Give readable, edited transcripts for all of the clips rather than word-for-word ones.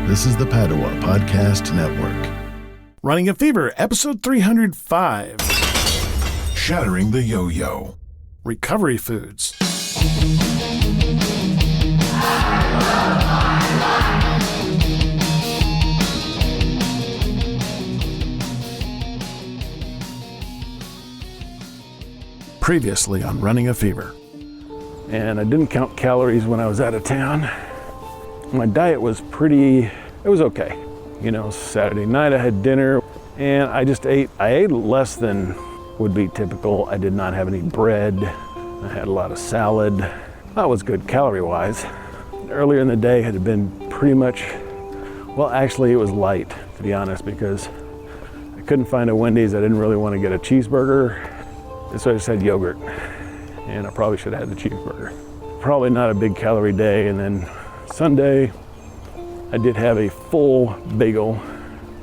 This is the Padua Podcast Network. Running a Fever, episode 305. Shattering the Yo-Yo. Recovery foods. Previously on Running a Fever. And I didn't count calories when I was out of town. My diet was it was okay. You know, Saturday night I had dinner and I ate less than would be typical. I did not have any bread. I had a lot of salad. That was good calorie-wise. Earlier in the day had been pretty much, well, actually it was light, to be honest, because I couldn't find a Wendy's. I didn't really want to get a cheeseburger. So I just had yogurt, and I probably should have had the cheeseburger. Probably not a big calorie day. And then Sunday, I did have a full bagel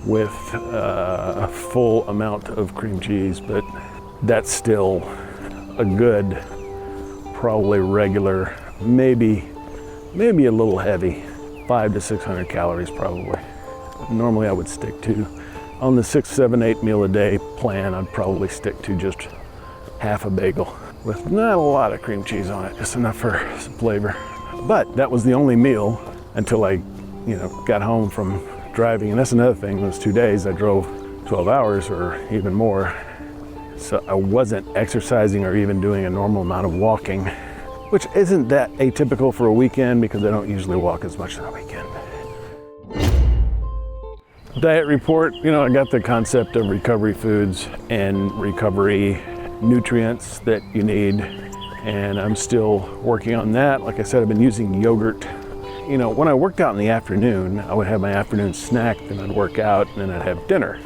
with a full amount of cream cheese, but that's still a good, probably regular, maybe a little heavy, 500 to 600 calories probably. Normally I would stick to, on the 6, 7, 8 meal a day plan, I'd probably stick to just half a bagel with not a lot of cream cheese on it, just enough for some flavor. But that was the only meal until I, got home from driving. And that's another thing, those 2 days I drove 12 hours or even more. So I wasn't exercising or even doing a normal amount of walking, which isn't that atypical for a weekend because I don't usually walk as much on a weekend. Diet report, I got the concept of recovery foods and recovery nutrients that you need, and I'm still working on that. Like I said, I've been using yogurt. When I worked out in the afternoon, I would have my afternoon snack, then I'd work out, and then I'd have dinner.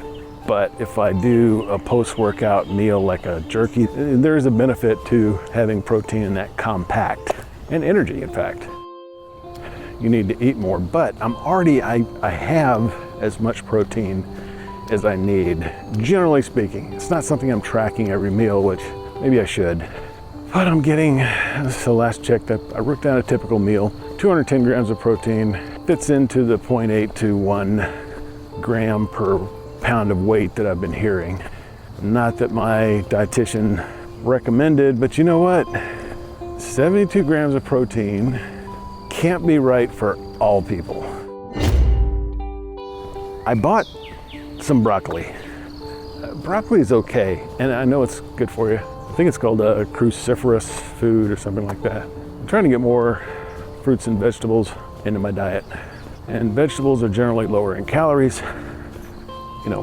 But if I do a post-workout meal like a jerky, there is a benefit to having protein in that compact, and energy, in fact. You need to eat more, but I have as much protein as I need, generally speaking. It's not something I'm tracking every meal, which maybe I should. But I'm getting, so last checked up, I wrote down a typical meal, 210 grams of protein, fits into the 0.8 to 1 gram per pound of weight that I've been hearing. Not that my dietitian recommended, but you know what? 72 grams of protein can't be right for all people. I bought some broccoli. Broccoli is okay, and I know it's good for you. I think it's called a cruciferous food or something like that. I'm trying to get more fruits and vegetables into my diet. And vegetables are generally lower in calories.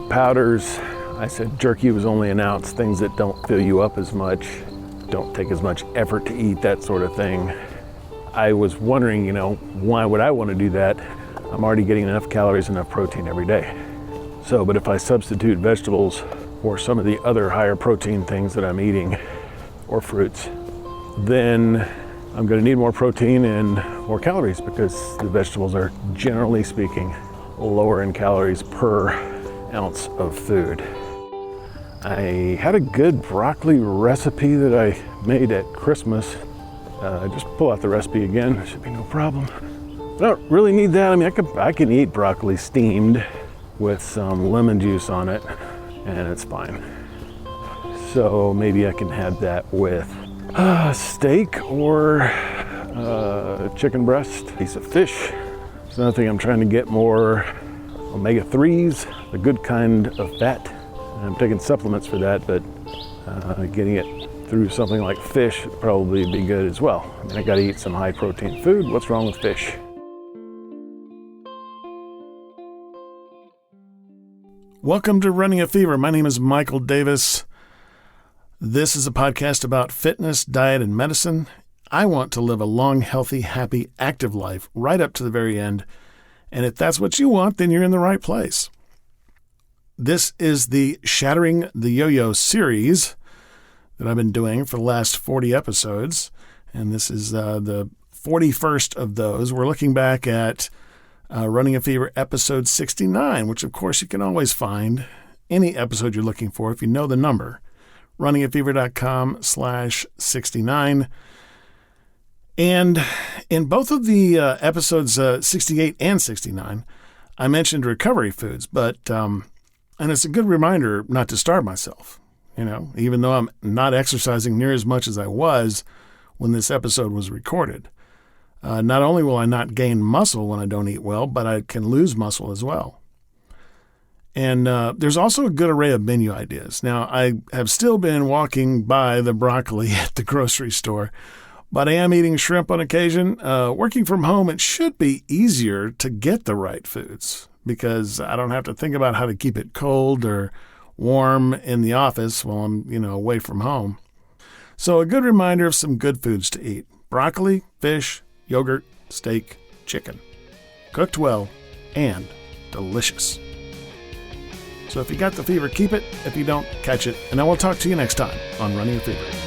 Powders. I said jerky was only an ounce, things that don't fill you up as much, don't take as much effort to eat, that sort of thing. I was wondering, why would I want to do that? I'm already getting enough calories, enough protein every day. So, but if I substitute vegetables or some of the other higher protein things that I'm eating, or fruits, then I'm going to need more protein and more calories because the vegetables are, generally speaking, lower in calories per ounce of food. I had a good broccoli recipe that I made at Christmas. Just pull out the recipe again, it should be no problem. I don't really need that. I can eat broccoli steamed with some lemon juice on it, and it's fine. So maybe I can have that with steak or chicken breast, piece of fish. It's another thing, I'm trying to get more omega-3s, a good kind of fat. I'm taking supplements for that, but getting it through something like fish would probably be good as well. I gotta eat some high protein food. What's wrong with fish? Welcome to Running a Fever. My name is Michael Davis. This is a podcast about fitness, diet, and medicine. I want to live a long, healthy, happy, active life right up to the very end. And if that's what you want, then you're in the right place. This is the Shattering the Yo-Yo series that I've been doing for the last 40 episodes. And this is the 41st of those. We're looking back at Running a Fever episode 69, which of course you can always find any episode you're looking for if you know the number. runningafever.com/69. And in both of the episodes 68 and 69, I mentioned recovery foods, but and it's a good reminder not to starve myself. Even though I'm not exercising near as much as I was when this episode was recorded. Not only will I not gain muscle when I don't eat well, but I can lose muscle as well. And there's also a good array of menu ideas. Now, I have still been walking by the broccoli at the grocery store, but I am eating shrimp on occasion. Working from home, it should be easier to get the right foods because I don't have to think about how to keep it cold or warm in the office while I'm, away from home. So a good reminder of some good foods to eat. Broccoli, fish, yogurt, steak, chicken. Cooked well and delicious. So if you got the fever, keep it. If you don't, catch it. And I will talk to you next time on Running a Fever.